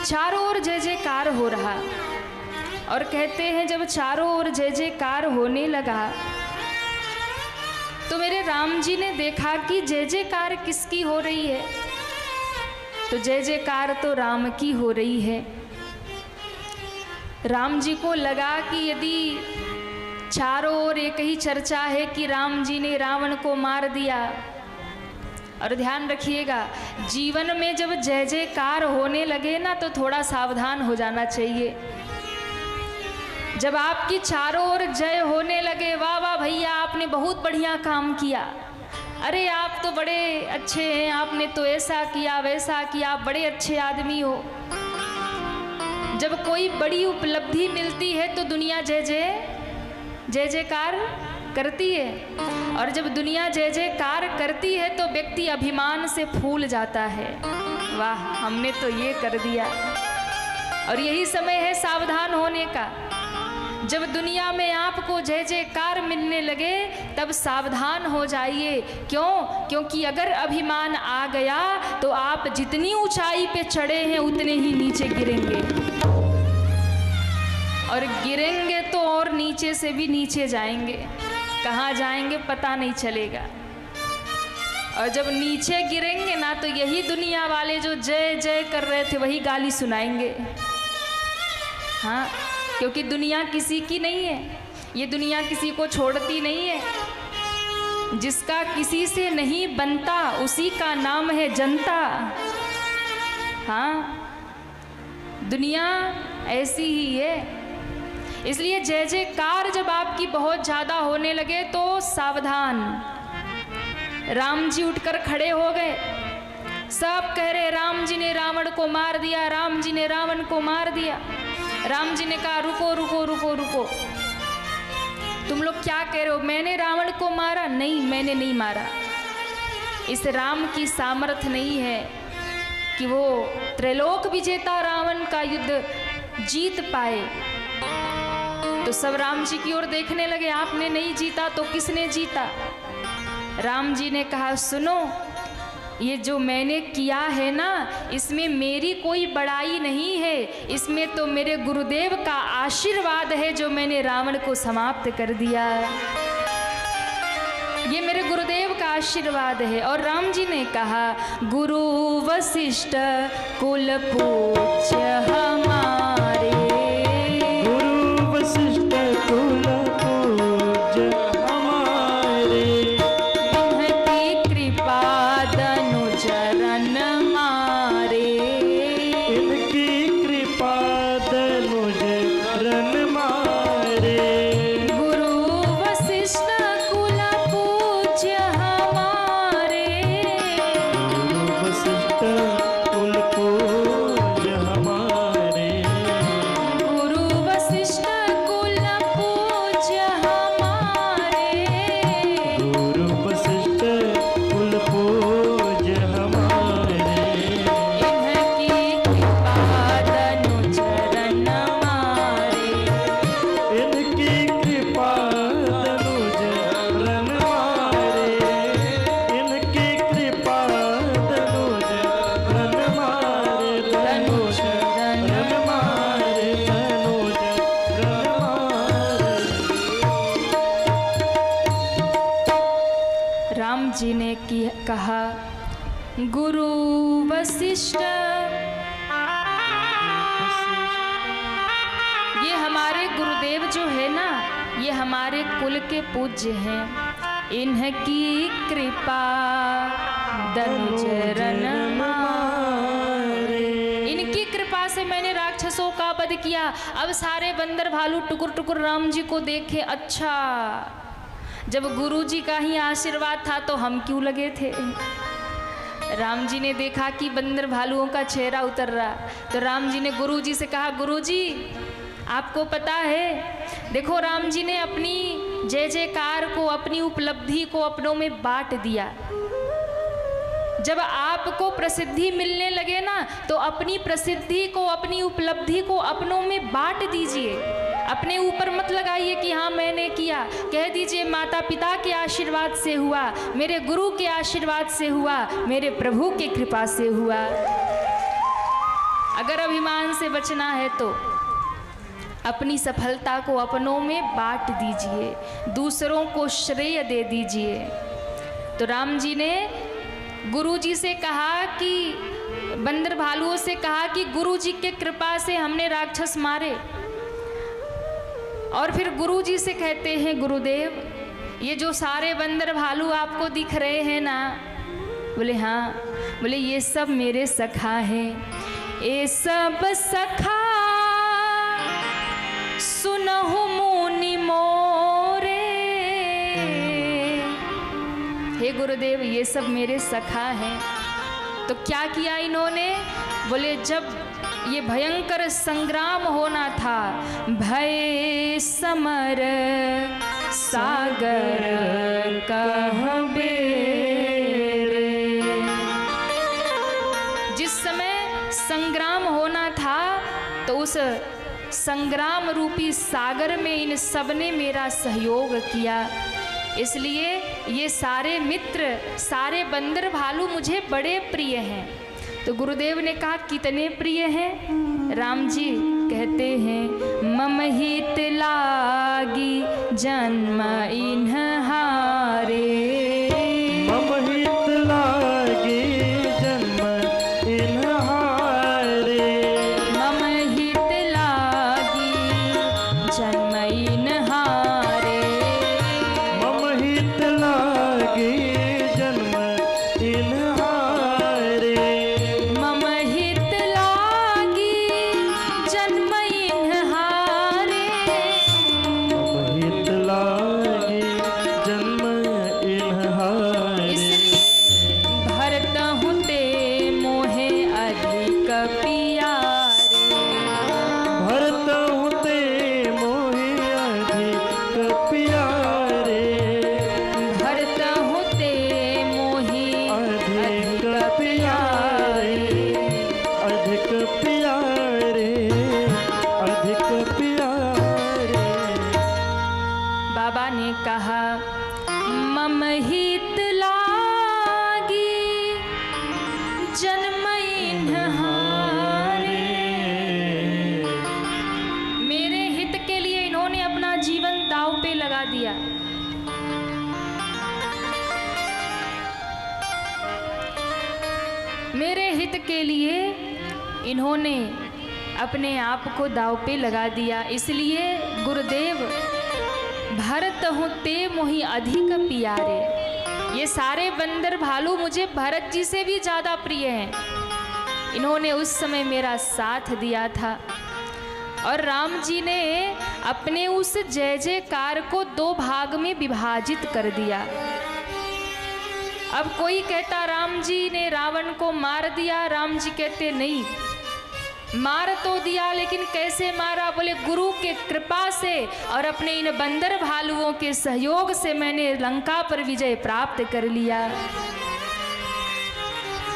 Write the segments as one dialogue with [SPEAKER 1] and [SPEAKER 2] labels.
[SPEAKER 1] चारों ओर जय जयकार हो रहा, और कहते हैं जब चारों ओर जय जयकार होने लगा तो मेरे राम जी ने देखा कि जय जयकार किसकी हो रही है, तो जय जयकार तो राम की हो रही है। राम जी को लगा कि यदि चारों ओर एक ही चर्चा है कि राम जी ने रावण को मार दिया, और ध्यान रखिएगा जीवन में जब जय जयकार होने लगे ना तो थोड़ा सावधान हो जाना चाहिए। जब आपकी चारों ओर जय होने लगे, वाह वाह भैया आपने बहुत बढ़िया काम किया, अरे आप तो बड़े अच्छे हैं, आपने तो ऐसा किया वैसा किया, आप बड़े अच्छे आदमी हो। जब कोई बड़ी उपलब्धि मिलती है तो दुनिया जय जयकार करती है, और जब दुनिया जय जयकार करती है तो व्यक्ति अभिमान से फूल जाता है, वाह हमने तो ये कर दिया। और यही समय है सावधान होने का। जब दुनिया में आपको जय जयकार मिलने लगे तब सावधान हो जाइए। क्यों? क्योंकि अगर अभिमान आ गया तो आप जितनी ऊंचाई पे चढ़े हैं उतने ही नीचे गिरेंगे, और गिरेंगे तो और नीचे से भी नीचे जाएंगे, कहाँ जाएंगे पता नहीं चलेगा। और जब नीचे गिरेंगे ना तो यही दुनिया वाले जो जय जय कर रहे थे वही गाली सुनाएंगे। हाँ, क्योंकि दुनिया किसी की नहीं है, ये दुनिया किसी को छोड़ती नहीं है। जिसका किसी से नहीं बनता उसी का नाम है जनता। हाँ, दुनिया ऐसी ही है। इसलिए जय जयकार जब आपकी बहुत ज़्यादा होने लगे तो सावधान। राम जी उठकर खड़े हो गए, सब कह रहे राम जी ने रावण को मार दिया, राम जी ने रावण को मार दिया। राम जी ने कहा रुको रुको रुको रुको, तुम लोग क्या कह रहे हो? मैंने रावण को मारा? नहीं, मैंने नहीं मारा। इस राम की सामर्थ्य नहीं है कि वो त्रैलोक विजेता रावण का युद्ध जीत पाए। तो सब राम जी की ओर देखने लगे, आपने नहीं जीता तो किसने जीता? राम जी ने कहा सुनो, ये जो मैंने किया है ना इसमें मेरी कोई बड़ाई नहीं है, इसमें तो मेरे गुरुदेव का आशीर्वाद है जो मैंने रावण को समाप्त कर दिया। ये मेरे गुरुदेव का आशीर्वाद है। और राम जी ने कहा गुरु वशिष्ठ कुल पूज्य हमारे,
[SPEAKER 2] गुरु वशिष्ठ कुल पूज्य हमारे,
[SPEAKER 1] इनकी कृपा चरण मारे,
[SPEAKER 2] इनकी कृपा दनुज रन मारे।
[SPEAKER 1] गुरु वशिष्ठ कुल पूज्य हमारे,
[SPEAKER 2] गुरु वशिष्ठ कुल पूज्य हमारे,
[SPEAKER 1] गुरु वशिष्ठ कुल पूज्य हमारे,
[SPEAKER 2] गुरु वशिष्ठ कुल पूज्य हमारे,
[SPEAKER 1] इनकी कृपा दनुज रन मारे,
[SPEAKER 2] इनकी कृपा दनुज रन मारे, इनकी कृपा दनुज रन मारे, दनुज रन मारे, दनुज रन मारे।
[SPEAKER 1] राम जी ने कहा गुरु वशिष्ठ, ये हमारे गुरुदेव जो है ना ये हमारे कुल के पूज्य हैं, इनकी कृपा दनुज रन मारे। इनकी कृपा से मैंने राक्षसों का वध किया। अब सारे बंदर भालू टुकुर टुकुर राम जी को देखे, अच्छा जब गुरु जी का ही आशीर्वाद था तो हम क्यों लगे थे? राम जी ने देखा कि बंदर भालुओं का चेहरा उतर रहा, तो राम जी ने गुरु जी से कहा गुरु जी आपको पता है, देखो राम जी ने अपनी जय जयकार को, अपनी उपलब्धि को अपनों में बांट दिया। जब आपको प्रसिद्धि मिलने लगे ना तो अपनी प्रसिद्धि को, अपनी उपलब्धि को अपनों में बांट दीजिए। अपने ऊपर मत लगाइए कि हाँ मैंने किया, कह दीजिए माता पिता के आशीर्वाद से हुआ, मेरे गुरु के आशीर्वाद से हुआ, मेरे प्रभु की कृपा से हुआ। अगर अभिमान से बचना है तो अपनी सफलता को अपनों में बांट दीजिए, दूसरों को श्रेय दे दीजिए। तो राम जी ने गुरु जी से कहा कि बंदर भालुओं से कहा कि गुरु जी के कृपा से हमने राक्षस मारे। और फिर गुरु जी से कहते हैं, गुरुदेव ये जो सारे बंदर भालू आपको दिख रहे हैं ना, बोले हाँ, बोले ये सब मेरे सखा हैं। ये सब सखा सुनहु मुनि मोरे। हे गुरुदेव ये सब मेरे सखा हैं। तो क्या किया इन्होंने? बोले जब ये भयंकर संग्राम होना था, भय समर सागर कहबे रे। जिस समय संग्राम होना था तो उस संग्राम रूपी सागर में इन सबने मेरा सहयोग किया। इसलिए ये सारे मित्र, सारे बंदर भालू मुझे बड़े प्रिय हैं। तो गुरुदेव ने कहा कितने प्रिय हैं? राम जी कहते हैं, मम हित लागी जन्म इन्हारे।
[SPEAKER 2] मम हित लागी जन्म इन्हारे।
[SPEAKER 1] मम हित लागी जन्म इन्हारे।
[SPEAKER 2] मम हित लागी जन्म इन्हारे।
[SPEAKER 1] मम हित लागी जन्म इन्हारे।
[SPEAKER 2] मम हित लागी जन्म इन्हारे।
[SPEAKER 1] इसलिए भरतहु ते मोहे अधिक पियारे।
[SPEAKER 2] भरतहु ते मोहि अधिक प्यारे।
[SPEAKER 1] भरतहु ते मोहि
[SPEAKER 2] अधिक
[SPEAKER 1] अधिक
[SPEAKER 2] प्यारे।
[SPEAKER 1] पियारे।
[SPEAKER 2] अधिक प्यारे। अधिक प्यारे।
[SPEAKER 1] बाबा ने कहा, मम हित लागी जन्म इन्हारे। मेरे हित के लिए इन्होंने अपना जीवन दांव पे लगा दिया। मेरे हित के लिए इन्होंने अपने आप को दांव पे लगा दिया। इसलिए गुरुदेव भरत हूँ ते मोहि अधिक प्यारे। ये सारे बंदर भालू मुझे भरत जी से भी ज़्यादा प्रिय हैं। इन्होंने उस समय मेरा साथ दिया था। और राम जी ने अपने उस जय जयकार को 2 भाग में विभाजित कर दिया। अब कोई कहता राम जी ने रावण को मार दिया। राम जी कहते नहीं, मार तो दिया लेकिन कैसे मारा? बोले गुरु के कृपा से और अपने इन बंदर भालुओं के सहयोग से मैंने लंका पर विजय प्राप्त कर लिया।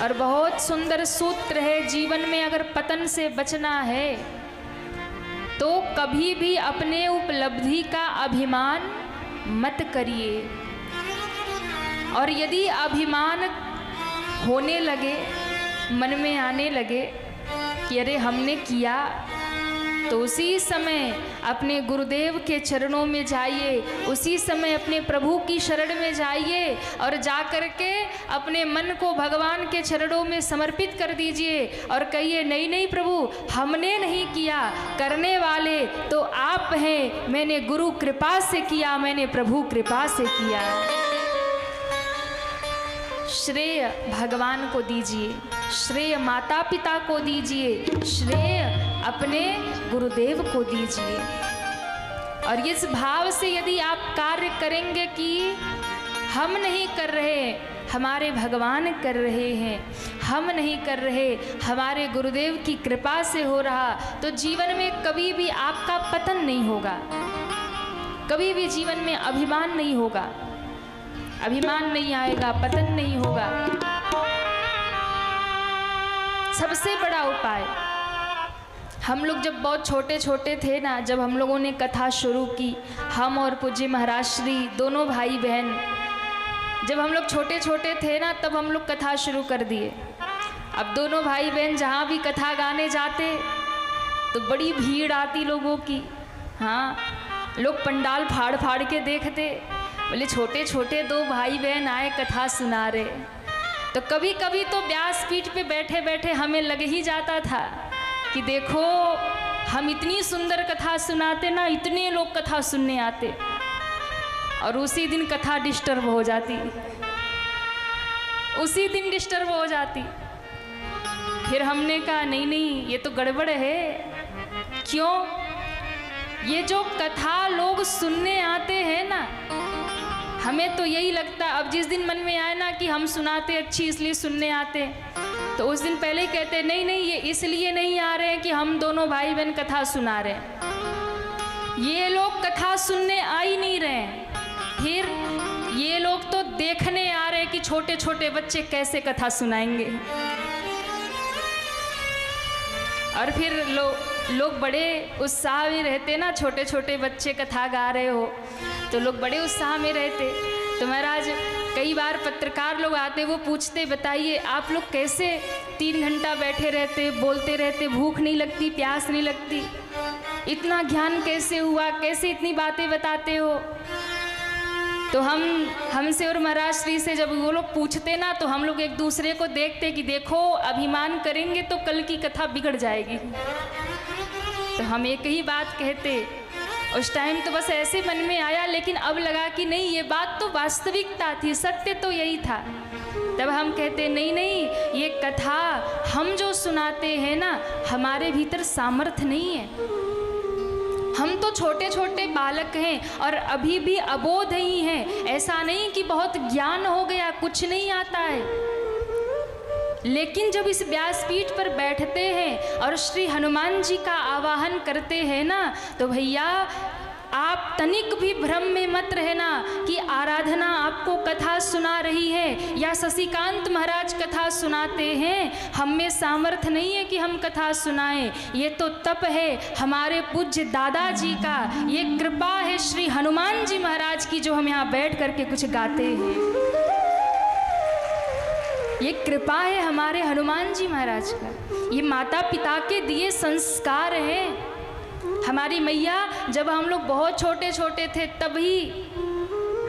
[SPEAKER 1] और बहुत सुंदर सूत्र है, जीवन में अगर पतन से बचना है तो कभी भी अपने उपलब्धि का अभिमान मत करिए। और यदि अभिमान होने लगे, मन में आने लगे कि अरे हमने किया, तो उसी समय अपने गुरुदेव के चरणों में जाइए, उसी समय अपने प्रभु की शरण में जाइए और जाकर के अपने मन को भगवान के चरणों में समर्पित कर दीजिए और कहिए नहीं नहीं प्रभु, हमने नहीं किया, करने वाले तो आप हैं। मैंने गुरु कृपा से किया, मैंने प्रभु कृपा से किया। श्रेय भगवान को दीजिए, श्रेय माता पिता को दीजिए, श्रेय अपने गुरुदेव को दीजिए। और इस भाव से यदि आप कार्य करेंगे कि हम नहीं कर रहे, हमारे भगवान कर रहे हैं, हम नहीं कर रहे, हमारे गुरुदेव की कृपा से हो रहा, तो जीवन में कभी भी आपका पतन नहीं होगा, कभी भी जीवन में अभिमान नहीं होगा, अभिमान नहीं आएगा, पतन नहीं होगा। सबसे बड़ा उपाय, हम लोग जब बहुत छोटे छोटे थे ना, जब हम लोगों ने कथा शुरू की, हम और पूज्य महाराज श्री दोनों भाई बहन, जब हम लोग छोटे छोटे थे ना, तब हम लोग कथा शुरू कर दिए। अब दोनों भाई बहन जहाँ भी कथा गाने जाते तो बड़ी भीड़ आती लोगों की। हाँ, लोग पंडाल फाड़ फाड़ के देखते, बोले छोटे छोटे दो भाई बहन आए कथा सुना रहे। तो कभी कभी तो व्यासपीठ पे बैठे बैठे हमें लग ही जाता था कि देखो हम इतनी सुंदर कथा सुनाते ना, इतने लोग कथा सुनने आते, और उसी दिन कथा डिस्टर्ब हो जाती, उसी दिन डिस्टर्ब हो जाती। फिर हमने कहा नहीं नहीं, ये तो गड़बड़ है। क्यों? ये जो कथा लोग सुनने आते हैं ना, हमें तो यही लगता, अब जिस दिन मन में आए ना कि हम सुनाते अच्छी इसलिए सुनने आते, तो उस दिन पहले ही कहते नहीं नहीं, ये इसलिए नहीं आ रहे हैं कि हम दोनों भाई बहन कथा सुना रहे हैं, ये लोग कथा सुनने आ ही नहीं रहे हैं। फिर ये लोग तो देखने आ रहे हैं कि छोटे छोटे बच्चे कैसे कथा सुनाएंगे। और फिर लोग बड़े उत्साह में रहते ना, छोटे छोटे बच्चे कथा गा रहे हो तो लोग बड़े उत्साह में रहते। तो महाराज कई बार पत्रकार लोग आते, वो पूछते बताइए आप लोग कैसे 3 घंटा बैठे रहते, बोलते रहते, भूख नहीं लगती, प्यास नहीं लगती, इतना ज्ञान कैसे हुआ, कैसे इतनी बातें बताते हो। तो हमसे और महाराज श्री से जब वो लोग पूछते ना, तो हम लोग एक दूसरे को देखते कि देखो अभिमान करेंगे तो कल की कथा बिगड़ जाएगी। तो हम एक ही बात कहते, उस टाइम तो बस ऐसे मन में आया, लेकिन अब लगा कि नहीं ये बात तो वास्तविकता थी, सत्य तो यही था। तब हम कहते नहीं नहीं, ये कथा हम जो सुनाते हैं ना, हमारे भीतर सामर्थ्य नहीं है, हम तो छोटे छोटे बालक हैं और अभी भी अबोध ही हैं। ऐसा नहीं कि बहुत ज्ञान हो गया, कुछ नहीं आता है। लेकिन जब इस व्यासपीठ पर बैठते हैं और श्री हनुमान जी का आवाहन करते हैं ना, तो भैया आप तनिक भी भ्रम में मत रहना कि आराधना आपको कथा सुना रही है या शशिकांत महाराज कथा सुनाते हैं। हम में सामर्थ्य नहीं है कि हम कथा सुनाएं, ये तो तप है हमारे पूज्य दादाजी का, ये कृपा है श्री हनुमान जी महाराज की जो हम यहाँ बैठ करके कुछ गाते हैं। ये कृपा है हमारे हनुमान जी महाराज का, ये माता पिता के दिए संस्कार हैं। हमारी मैया जब हम लोग बहुत छोटे छोटे थे तभी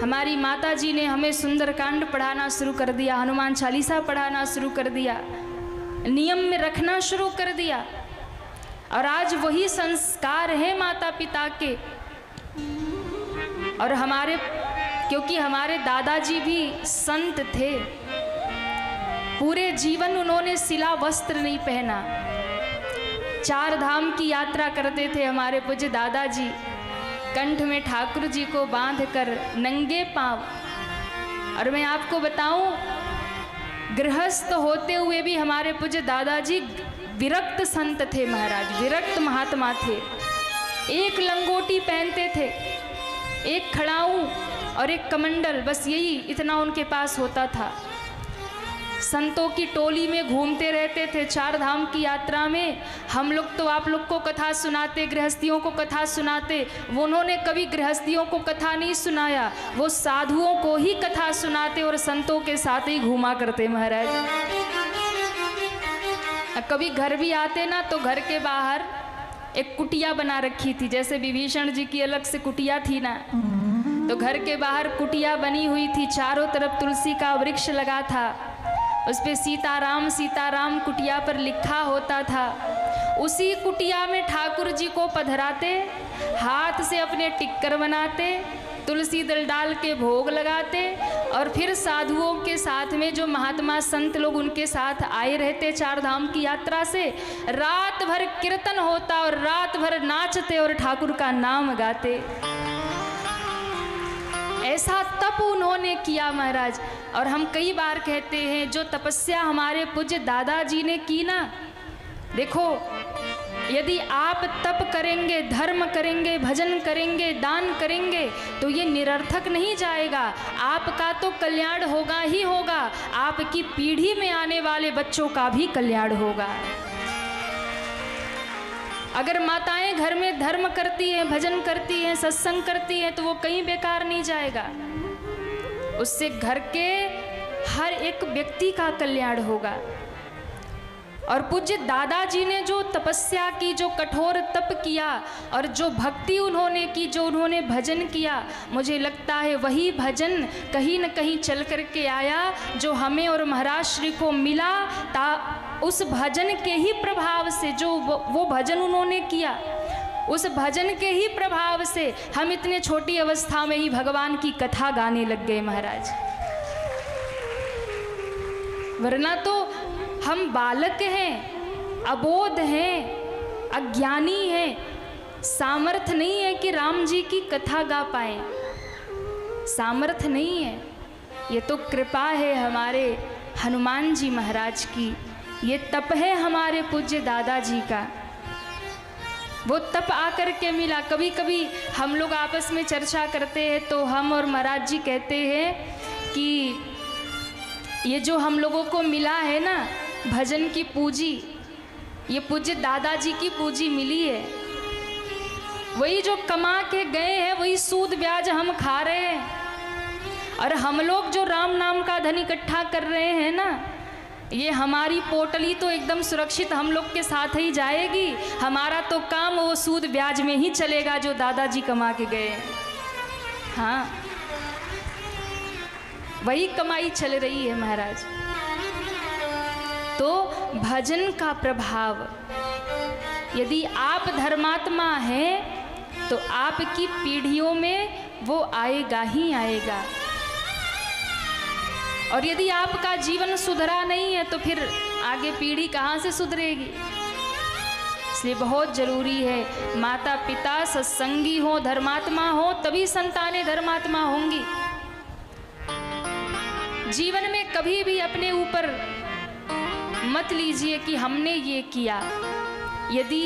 [SPEAKER 1] हमारी माता जी ने हमें सुंदरकांड पढ़ाना शुरू कर दिया, हनुमान चालीसा पढ़ाना शुरू कर दिया, नियम में रखना शुरू कर दिया, और आज वही संस्कार है माता पिता के। और क्योंकि हमारे दादाजी भी संत थे, पूरे जीवन उन्होंने सिला वस्त्र नहीं पहना, 4 धाम की यात्रा करते थे हमारे पूज्य दादाजी, कंठ में ठाकुर जी को बांधकर नंगे पांव। और मैं आपको बताऊं, गृहस्थ होते हुए भी हमारे पूज्य दादाजी विरक्त संत थे महाराज, विरक्त महात्मा थे। एक लंगोटी पहनते थे, एक खड़ाऊं और एक कमंडल, बस यही इतना उनके पास होता था। संतों की टोली में घूमते रहते थे 4 धाम की यात्रा में। हम लोग तो आप लोग को कथा सुनाते, गृहस्थियों को कथा सुनाते, वो उन्होंने कभी गृहस्थियों को कथा नहीं सुनाया, वो साधुओं को ही कथा सुनाते और संतों के साथ ही घूमा करते महाराज। कभी घर भी आते ना तो घर के बाहर एक कुटिया बना रखी थी, जैसे विभीषण जी की अलग से कुटिया थी ना, तो घर के बाहर कुटिया बनी हुई थी, चारों तरफ तुलसी का वृक्ष लगा था, उस पे सीताराम सीताराम कुटिया पर लिखा होता था। उसी कुटिया में ठाकुर जी को पधराते, हाथ से अपने टिक्कर बनाते, तुलसी दल डाल के भोग लगाते, और फिर साधुओं के साथ में जो महात्मा संत लोग उनके साथ आए रहते 4 धाम की यात्रा से, रात भर कीर्तन होता और रात भर नाचते और ठाकुर का नाम गाते। ऐसा तप उन्होंने किया महाराज। और हम कई बार कहते हैं जो तपस्या हमारे पूज्य दादाजी ने की ना, देखो यदि आप तप करेंगे, धर्म करेंगे, भजन करेंगे, दान करेंगे तो ये निरर्थक नहीं जाएगा, आपका तो कल्याण होगा ही होगा, आपकी पीढ़ी में आने वाले बच्चों का भी कल्याण होगा। अगर माताएं घर में धर्म करती हैं, भजन करती हैं, सत्संग करती हैं तो वो कहीं बेकार नहीं जाएगा, उससे घर के हर एक व्यक्ति का कल्याण होगा। और पूज्य दादाजी ने जो तपस्या की, जो कठोर तप किया और जो भक्ति उन्होंने की, जो उन्होंने भजन किया, मुझे लगता है वही भजन कहीं न कहीं चल कर के आया जो हमें और महाराज श्री को मिला। उस भजन के ही प्रभाव से, जो वो भजन उन्होंने किया, उस भजन के ही प्रभाव से हम इतने छोटी अवस्था में ही भगवान की कथा गाने लग गए महाराज। वरना तो हम बालक हैं, अबोध हैं, अज्ञानी हैं, सामर्थ्य नहीं है कि राम जी की कथा गा पाए, सामर्थ्य नहीं है। ये तो कृपा है हमारे हनुमान जी महाराज की, ये तप है हमारे पूज्य दादाजी का। वो तप आकर के मिला। कभी कभी हम लोग आपस में चर्चा करते हैं तो हम और महाराज जी कहते हैं कि ये जो हम लोगों को मिला है ना भजन की पूंजी, ये पूज्य दादाजी की पूंजी मिली है। वही जो कमा के गए हैं वही सूद ब्याज हम खा रहे हैं। और हम लोग जो राम नाम का धन इकट्ठा कर रहे हैं ना, ये हमारी पोटली तो एकदम सुरक्षित हम लोग के साथ ही जाएगी। हमारा तो काम वो सूद ब्याज में ही चलेगा जो दादाजी कमा के गए हैं। हाँ, वही कमाई चल रही है महाराज। तो भजन का प्रभाव, यदि आप धर्मात्मा हैं तो आपकी पीढ़ियों में वो आएगा ही आएगा। और यदि आपका जीवन सुधरा नहीं है तो फिर आगे पीढ़ी कहाँ से सुधरेगी। इसलिए बहुत जरूरी है माता पिता सत्संगी हो, धर्मात्मा हो, तभी संतानें धर्मात्मा होंगी। जीवन में कभी भी अपने ऊपर मत लीजिए कि हमने ये किया। यदि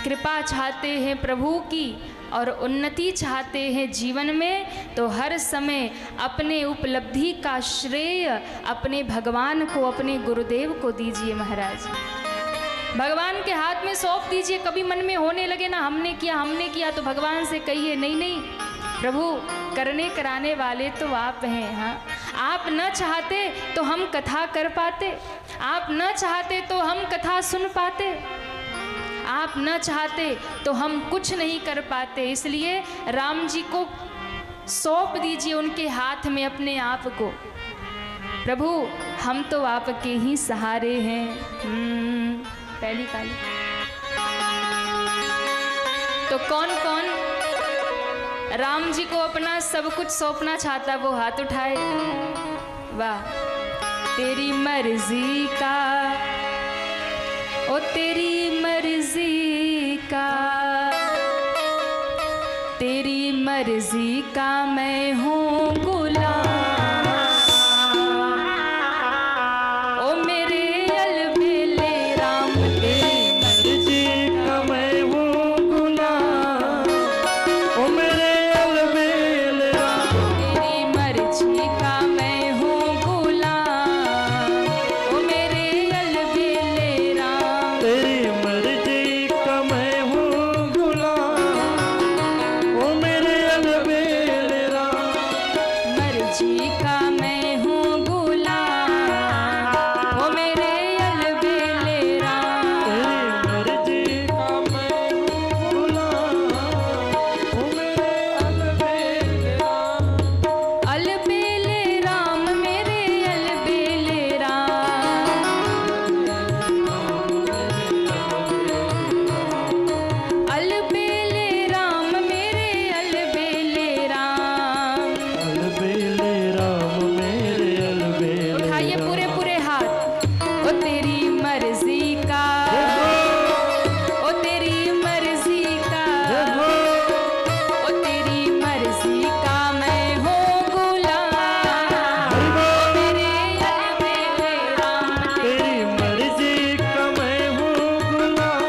[SPEAKER 1] कृपा चाहते हैं प्रभु की और उन्नति चाहते हैं जीवन में, तो हर समय अपने उपलब्धि का श्रेय अपने भगवान को, अपने गुरुदेव को दीजिए महाराज। भगवान के हाथ में सौंप दीजिए। कभी मन में होने लगे ना हमने किया, तो भगवान से कहिए नहीं नहीं प्रभु, करने कराने वाले तो आप हैं। हाँ, आप न चाहते तो हम कथा कर पाते, आप न चाहते तो हम कथा सुन पाते, आप न चाहते तो हम कुछ नहीं कर पाते। इसलिए राम जी को सौंप दीजिए उनके हाथ में अपने आप को। प्रभु, हम तो आपके ही सहारे हैं। पहली पाली तो कौन कौन राम जी को अपना सब कुछ सौंपना चाहता, वो हाथ उठाए। वाह, तेरी मर्जी का, ओ तेरी मर्जी का, तेरी मर्जी का मैं हूँ गुलाम। ओ मेरे अलबेले राम, तेरी
[SPEAKER 2] मर्जी का मैं हूँ गुलाम। ओ मेरे अलबेले राम,
[SPEAKER 1] तेरी मर्जी का मैं हूँ गुलाम। ओ मेरे अलबेले राम,
[SPEAKER 2] तेरी मर्जी का मैं हूँ गुलाम। ओ मेरे अलबेले राम,
[SPEAKER 1] मर्जी का मैं हूँ गुलाम। ओ मेरे अलबेले राम,
[SPEAKER 2] तेरी मर्जी का मैं हूँ गुलाम। ओ मेरे अलबेले राम,
[SPEAKER 1] अलबेले राम, मेरे अलबेले राम, अलबेले राम, मेरे अलबेले राम।
[SPEAKER 2] अलबेले राम मेरे अलबेले
[SPEAKER 1] उठाइए
[SPEAKER 2] राम।
[SPEAKER 1] पूरे पूरे हाथ। ओ तेरी मर्जी का, ओ तेरी मर्जी का, ओ तेरी मर्जी का मैं हूँ गुलाम। ओ मेरे अलबेले राम,
[SPEAKER 2] तेरी मर्जी का मैं हूँ गुलाम।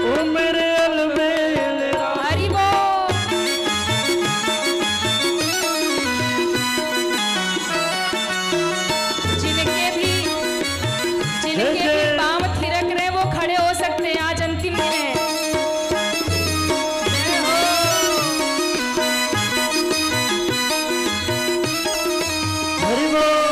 [SPEAKER 2] ओ मेरे अलबेले राम,
[SPEAKER 1] हरि बोल। जिनके भी पाँव थिरक रहे वो खड़े हो सकते हैं, आज अंतिम दिन है। जय हो।
[SPEAKER 2] हरि बोल।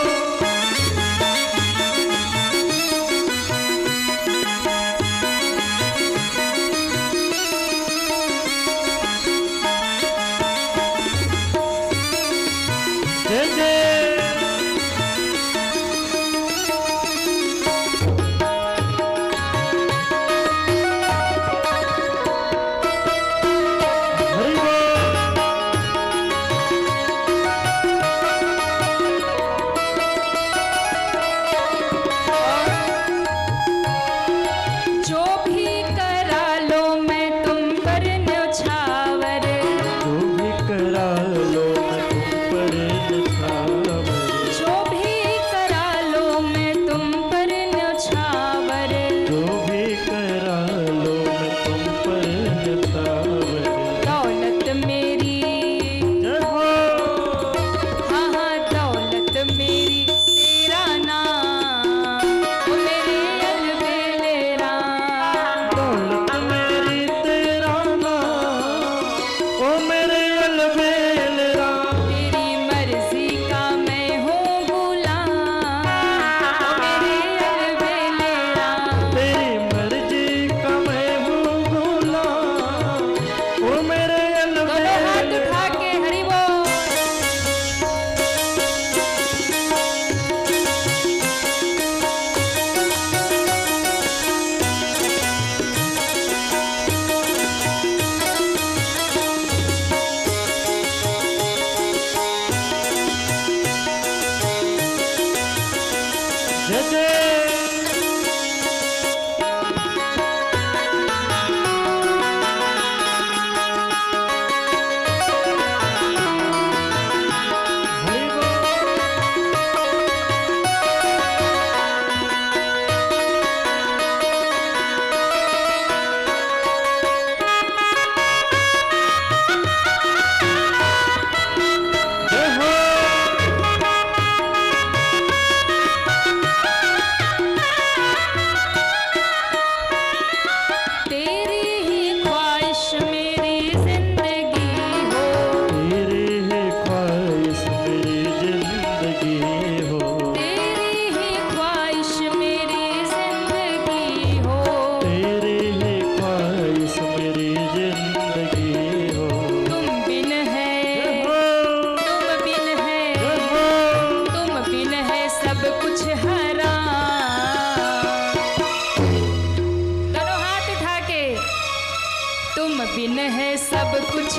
[SPEAKER 1] बिन है सब कुछ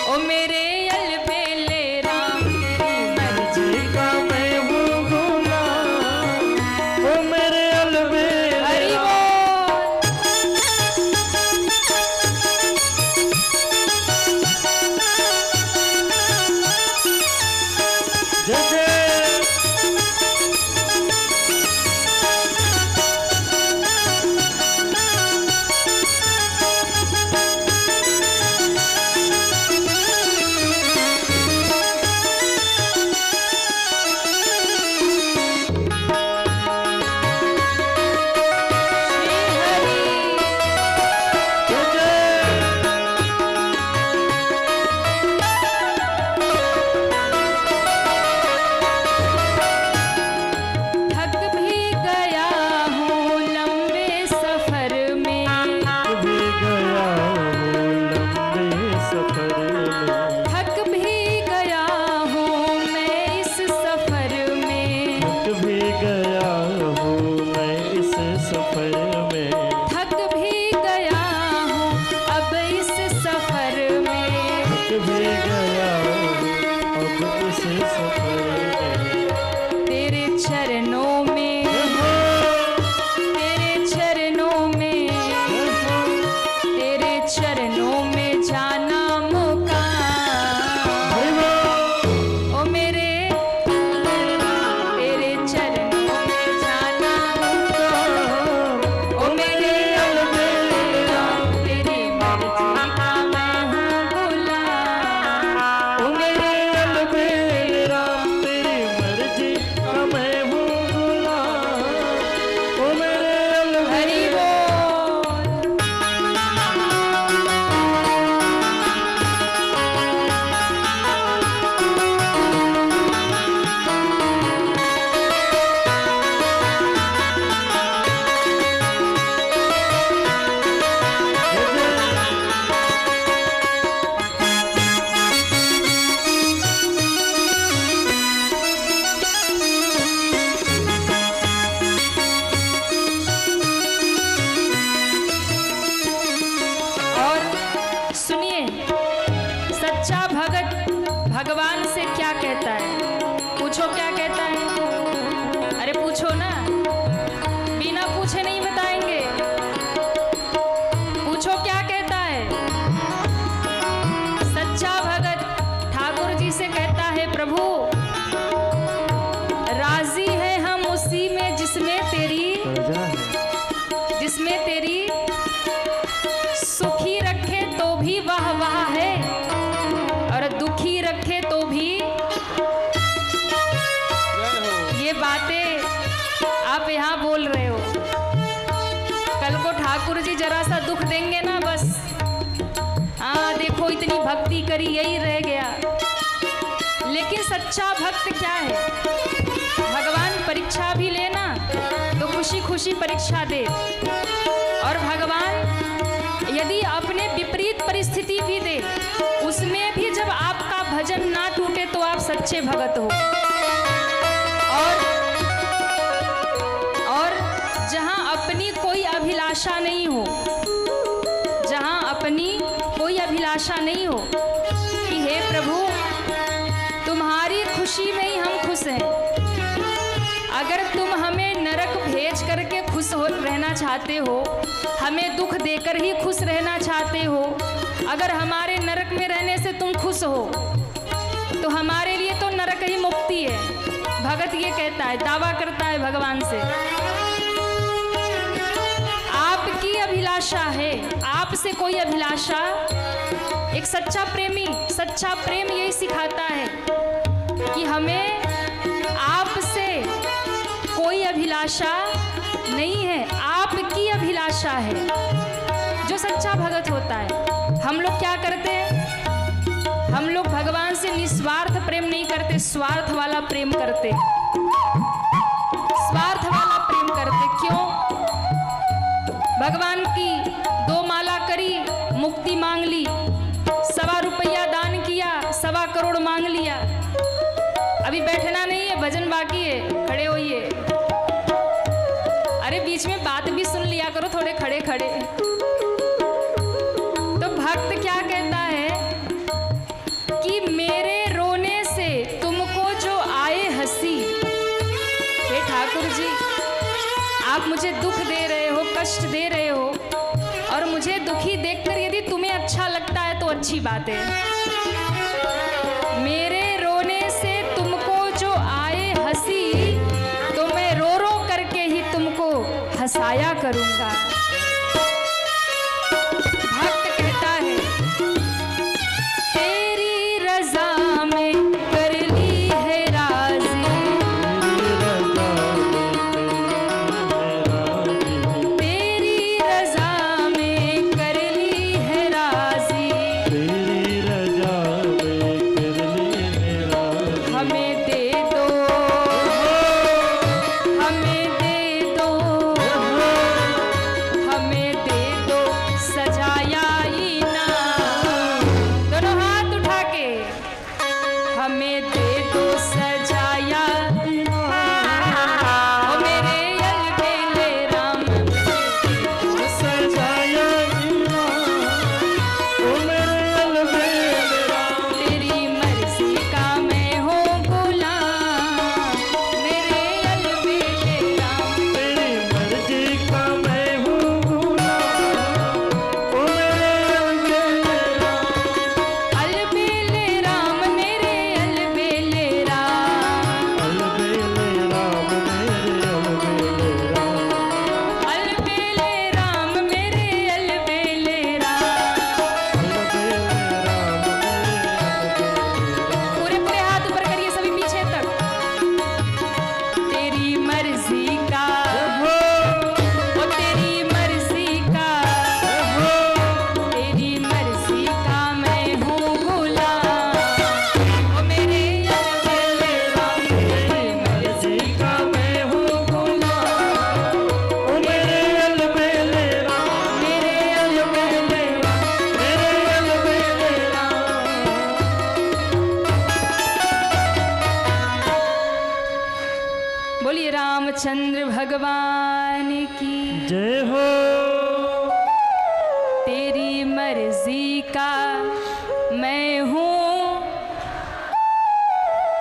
[SPEAKER 1] ओ मेरे अलबेले राम तेरी मर्जी
[SPEAKER 2] का मैं हूँ गुलाम, ओ मेरे अलबेले
[SPEAKER 1] हरि
[SPEAKER 2] राम।
[SPEAKER 1] बोल
[SPEAKER 2] जय जय
[SPEAKER 1] श्री हरि
[SPEAKER 2] जय जय
[SPEAKER 1] थक भी गया हूँ लंबे सफर में
[SPEAKER 2] भी गया हूँ लंबे सफर में,
[SPEAKER 1] थक भी गया हूँ मैं इस सफर में
[SPEAKER 2] थक भी गया हूँ मैं इस सफर में,
[SPEAKER 1] थक भी गया हूँ अब इस सफर में
[SPEAKER 2] थक भी गया हूँ अब इस सफर में।
[SPEAKER 1] तेरे चरणों में तेरे चरणों में तेरे चरणों में जाना मुकाम ओ मेरे तेरे चरणों में जाना मुकाम ओ मेरे अलबेले राम तेरी मर्जी का मैं हूँ गुलाम
[SPEAKER 2] ओ मेरे अलबेले राम तेरी मर्जी का मैं हूँ गुलाम, ओ मेरे
[SPEAKER 1] हरि
[SPEAKER 2] अलबेले
[SPEAKER 1] बोल और सुनिए सच्चा भगत भगवान से क्या कहता है? पूछो क्या कहता है? अरे पूछो ना, बिना पूछे नहीं बताएंगे। पूछो क्या कहता है? सच्चा भगत ठाकुर जी से कहता है, प्रभु राजी है हम उसी में जिसमें तेरी सुखी रखे तो भी वाह वाह है और दुखी रखे तो भी। ये बातें आप यहाँ बोल रहे हो, कल को ठाकुर जी जरा सा दुख देंगे ना, बस हाँ देखो इतनी भक्ति करी यही रह गया। लेकिन सच्चा भक्त क्या है? भगवान परीक्षा भी लेना तो खुशी खुशी परीक्षा दे, और भगवान यदि अपने विपरीत परिस्थिति भी दे उसमें भी जब आपका भजन ना टूटे तो आप सच्चे भगत हो। और जहाँ अपनी कोई अभिलाषा नहीं हो, जहाँ अपनी कोई अभिलाषा नहीं हो कि हे प्रभु तुम्हारी खुशी में ही हम खुश हैं। अगर तुम हमें नरक भेज करके खुश हो रहना चाहते हो, हमें दुख देकर ही खुश रहना चाहते हो, अगर हमारे नरक में रहने से तुम खुश हो तो हमारे लिए तो नरक ही मुक्ति है। भगत ये कहता है, दावा करता है भगवान से। आपकी अभिलाषा है, आपसे कोई अभिलाषा। एक सच्चा प्रेमी, सच्चा प्रेम यही सिखाता है कि हमें आपसे कोई अभिलाषा नहीं है, आपकी अभिलाषा है। जो सच्चा भगत होता है, हम लोग क्या करते हैं? हम लोग भगवान से निस्वार्थ प्रेम नहीं करते, स्वार्थ वाला प्रेम करते, स्वार्थ वाला प्रेम करते। क्यों? भगवान की 2 माला करी, मुक्ति मांग ली, 1.25 रुपया दान किया, 1.25 करोड़ मांग लिया। अभी बैठना नहीं है, भजन बाकी है, खड़े होइए। अरे बीच में बात भी सुन लिया करो, थोड़े खड़े खड़े। और मुझे दुखी देखकर यदि तुम्हें अच्छा लगता है तो अच्छी बात है। मेरे रोने से तुमको जो आए हंसी तो मैं रो रो करके ही तुमको हंसाया करूंगा। भक्त कहता है तेरी रजा में कर ली है राजी, तेरी रजा में कर ली है राजी, हमें दे दो, हमें दे दो, हमें दे दो सजाया इनाम। दोनों हाथ उठा के हमें दे दो सजाया ओ मेरे अलबेले राम,
[SPEAKER 2] सजाया ओ मेरे अलबेले राम,
[SPEAKER 1] तेरी मर्जी का मैं हूँ गुलाम, मेरे अलबेले राम,
[SPEAKER 2] तेरी मर्जी का मैं हूँ गुलाम, ओ मेरे अलबेले राम,
[SPEAKER 1] अलबेले राम मेरे अलबेले राम,
[SPEAKER 2] अलबेले राम मेरे अलबेले राम,
[SPEAKER 1] अलबेले राम मेरे अलबेले राम।
[SPEAKER 2] अलबेले राम मेरे अलबेले राम।
[SPEAKER 1] पूरे पूरे हाथ ऊपर करिए सभी पीछे तक। तेरी मर्जी का ओ तेरी मर्जी का, तेरी मर्जी का मैं हूँ गुलाम, ओ मेरे अलबेले राम, तेरी मर्जी
[SPEAKER 2] का मैं हूँ गुलाम, ओ मेरे अलबेले राम,
[SPEAKER 1] मेरे अलबेले राम।
[SPEAKER 2] मेरे अलबेले राम।
[SPEAKER 1] बोलिए रामचंद्र भगवान की।
[SPEAKER 2] जय हो।
[SPEAKER 1] तेरी मर्जी का मैं हूँ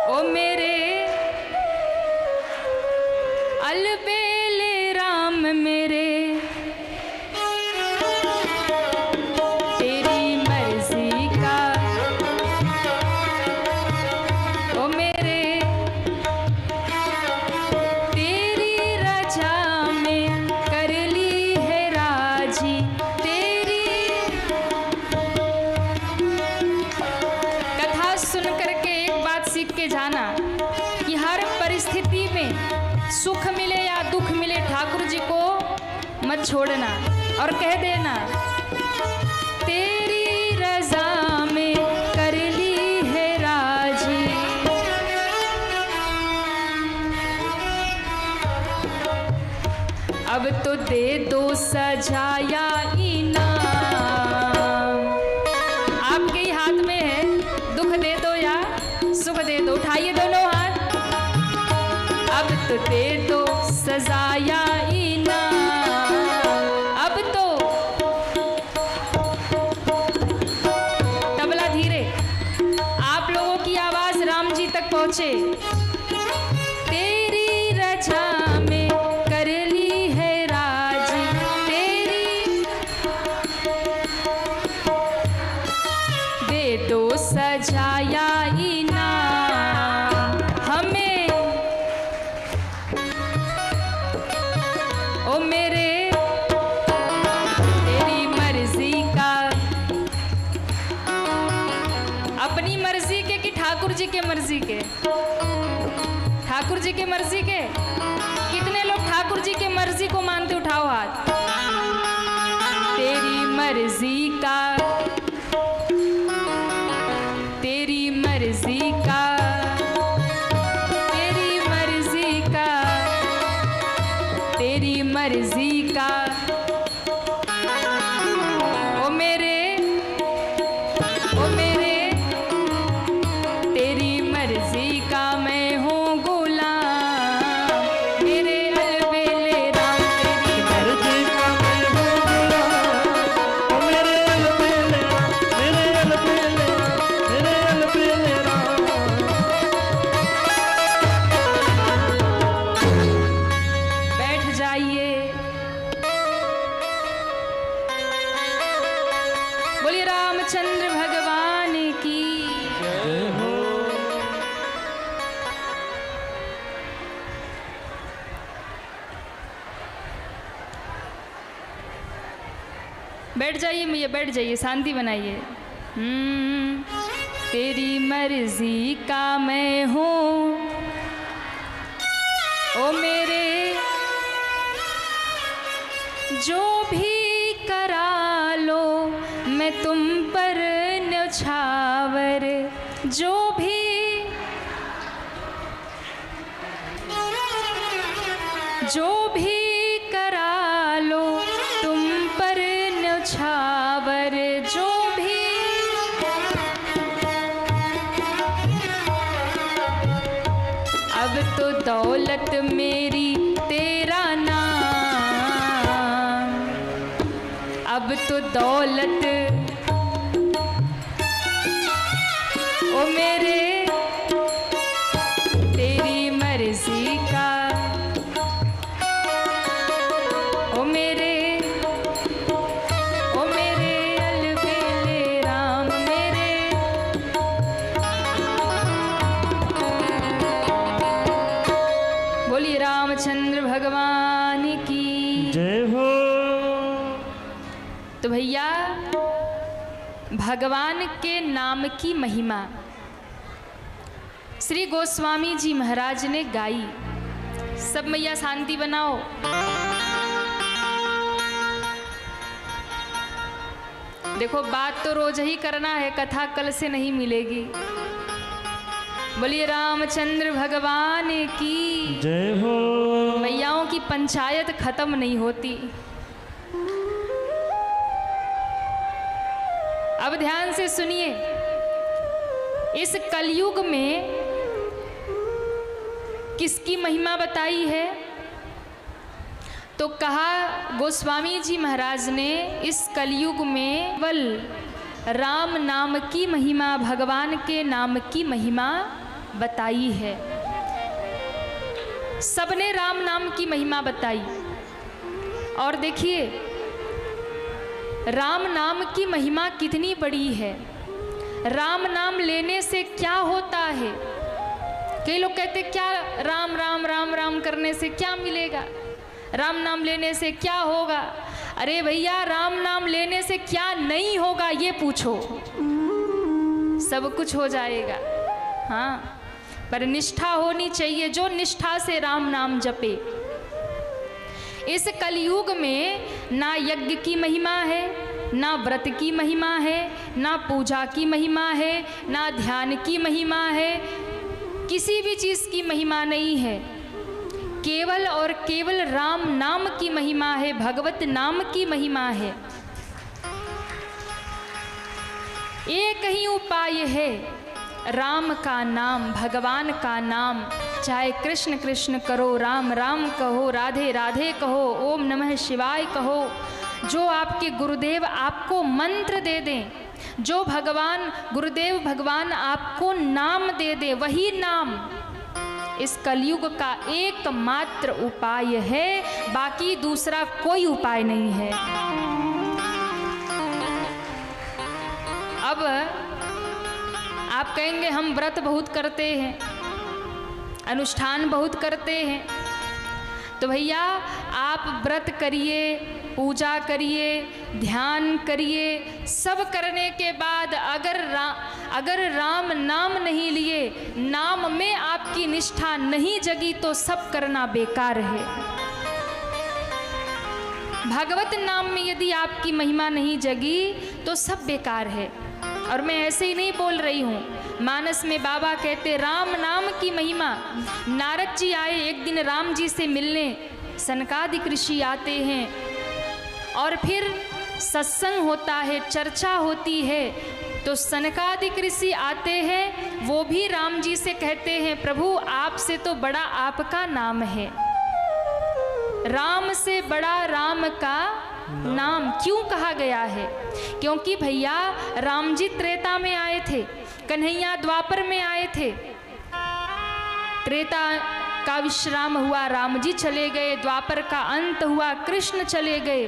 [SPEAKER 1] ओ मेरे अलबेले राम, मेरे तेरी मर्जी का ओ मेरे, तेरी रजा में कर ली है राजी, तेरी कथा सुन करके एक बात सीख के जाना कि हर परिस्थिति में सुख मिले या दुख मिले ठाकुर जी को मत छोड़ना और कह देना तेरी रजा में कर ली है राजी। अब तो दे दो सजाया इनाम, आपके ही हाथ में है, दुख दे दो या सुख दे दो, उठाइए दोनों हाथ। अब तो दे दो सजाया इनाम, अब तो तबला धीरे, आप लोगों की आवाज राम जी तक पहुंचे। तेरी रजा में कर ली है राजी, तेरी दे दो सजाया इनाम, हमें ओ मेरे तेरी मर्जी का, अपनी मर्जी के कि ठाकुर जी के मर्जी के? ठाकुर जी के मर्जी के। कितने लोग ठाकुर जी के मर्जी को मानते, उठाओ हाथ। तेरी मर्जी का, तेरी मर्जी का, तेरी मर्जी का, तेरी मर्जी का ओ मेरे, ओ मेरे तेरी मर्जी का मैं हूँ गुलाम, मेरे अलबेले राम, तेरी
[SPEAKER 2] मर्जी का मैं हूँ गुलाम, ओ मेरे
[SPEAKER 1] बोलिए रामचंद्र भगवान की
[SPEAKER 2] जय हो।
[SPEAKER 1] बैठ जाइए मैया, बैठ जाइए, शांति बनाइए। तेरी मर्जी का मैं हूँ ओ मेरे, जो भी करा लो मैं तुम पर न्यौछावर, जो भी करा लो तुम पर न्यौछावर, जो भी अब तो दौलत मेरी तेरा नाम, अब तो दौलत ओ मेरे तेरी मर्जी का, ओ मेरे अलबेले राम मेरे। बोलिए रामचंद्र भगवान की
[SPEAKER 2] जय हो।
[SPEAKER 1] तो भैया भगवान के नाम की महिमा श्री गोस्वामी जी महाराज ने गाई। सब मैया शांति बनाओ। देखो बात तो रोज ही करना है, कथा कल से नहीं मिलेगी। बोलिए रामचंद्र भगवान की
[SPEAKER 2] जय हो।
[SPEAKER 1] मैयाओं की पंचायत खत्म नहीं होती। अब ध्यान से सुनिए, इस कलयुग में किसकी महिमा बताई है? तो कहा गोस्वामी जी महाराज ने इस कलयुग में केवल राम नाम की महिमा, भगवान के नाम की महिमा बताई है। सबने राम नाम की महिमा बताई। और देखिए राम नाम की महिमा कितनी बड़ी है। राम नाम लेने से क्या होता है? कई लोग कहते क्या राम राम राम राम करने से क्या मिलेगा, राम नाम लेने से क्या होगा? अरे भैया राम नाम लेने से क्या नहीं होगा ये पूछो, सब कुछ हो जाएगा। हाँ, पर निष्ठा होनी चाहिए, जो निष्ठा से राम नाम जपे। इस कलयुग में ना यज्ञ की महिमा है, ना व्रत की महिमा है, ना पूजा की महिमा है, ना ध्यान की महिमा है, किसी भी चीज़ की महिमा नहीं है। केवल और केवल राम नाम की महिमा है, भगवत नाम की महिमा है। एक ही उपाय है, राम का नाम, भगवान का नाम। चाहे कृष्ण कृष्ण करो, राम राम कहो, राधे राधे कहो, ओम नमः शिवाय कहो। जो आपके गुरुदेव आपको मंत्र दे दें, जो भगवान गुरुदेव भगवान आपको नाम दे दे, वही नाम इस कलयुग का एकमात्र उपाय है। बाकी दूसरा कोई उपाय नहीं है। अब आप कहेंगे हम व्रत बहुत करते हैं, अनुष्ठान बहुत करते हैं। तो भैया आप व्रत करिए, पूजा करिए, ध्यान करिए, सब करने के बाद अगर राम नाम नहीं लिए, नाम में आपकी निष्ठा नहीं जगी, तो सब करना बेकार है। भगवत नाम में यदि आपकी महिमा नहीं जगी तो सब बेकार है। और मैं ऐसे ही नहीं बोल रही हूँ, मानस में बाबा कहते राम नाम की महिमा। नारद जी आए एक दिन राम जी से मिलने, सनकादिक ऋषि आते हैं और फिर सत्संग होता है, चर्चा होती है। तो सनकादिक ऋषि आते हैं, वो भी राम जी से कहते हैं प्रभु आपसे तो बड़ा आपका नाम है, राम से बड़ा राम का नाम क्यों कहा गया है? क्योंकि भैया राम जी त्रेता में आए थे, कन्हैया द्वापर में आए थे। त्रेता का विश्राम हुआ, राम जी चले गए, द्वापर का अंत हुआ, कृष्ण चले गए।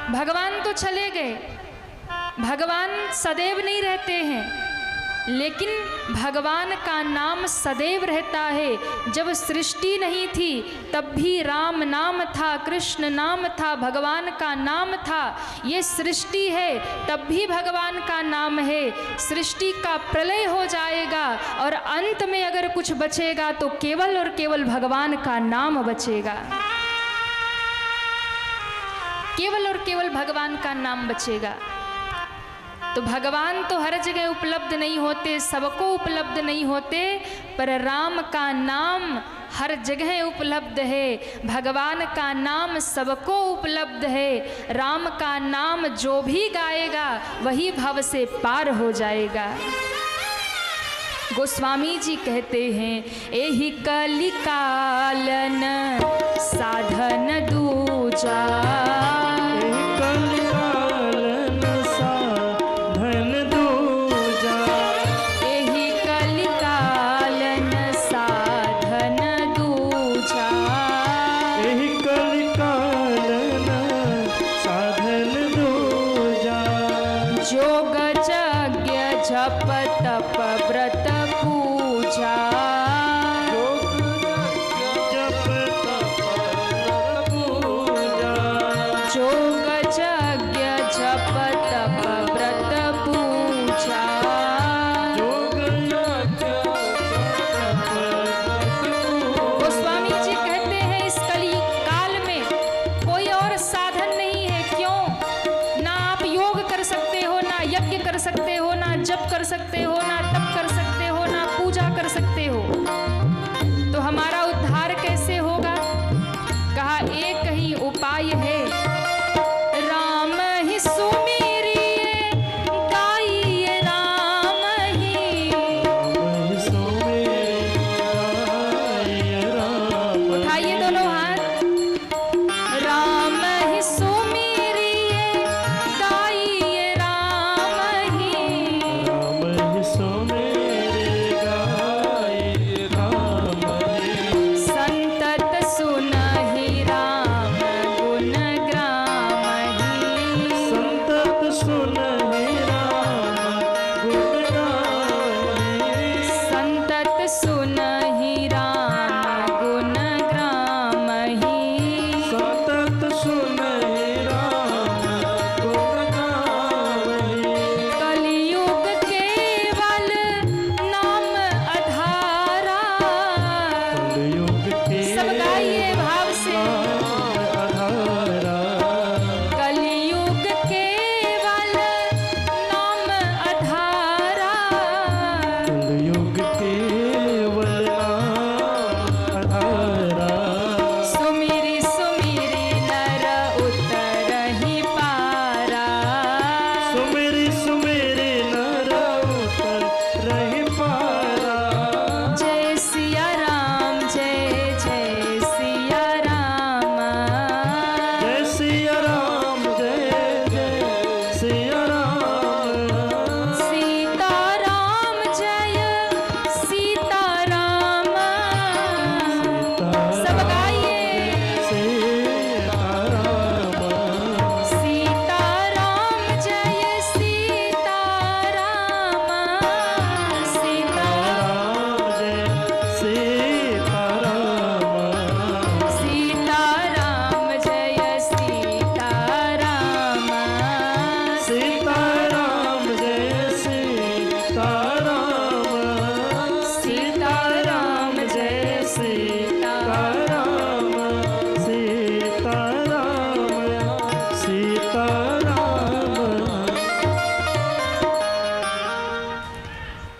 [SPEAKER 1] भगवान तो चले गए, भगवान सदैव नहीं रहते हैं, लेकिन भगवान का नाम सदैव रहता है। जब सृष्टि नहीं थी तब भी राम नाम था, कृष्ण नाम था, भगवान का नाम था। ये सृष्टि है तब भी भगवान का नाम है। सृष्टि का प्रलय हो जाएगा और अंत में अगर कुछ बचेगा तो केवल और केवल भगवान का नाम बचेगा, केवल और केवल भगवान का नाम बचेगा। तो भगवान तो हर जगह उपलब्ध नहीं होते, सबको उपलब्ध नहीं होते, पर राम का नाम हर जगह उपलब्ध है। भगवान का नाम सबको उपलब्ध है। राम का नाम जो भी गाएगा वही भव से पार हो जाएगा। गोस्वामी जी कहते हैं, एहि कलिकालन साधन दूजा, जोग यज्ञ जप तप व्रत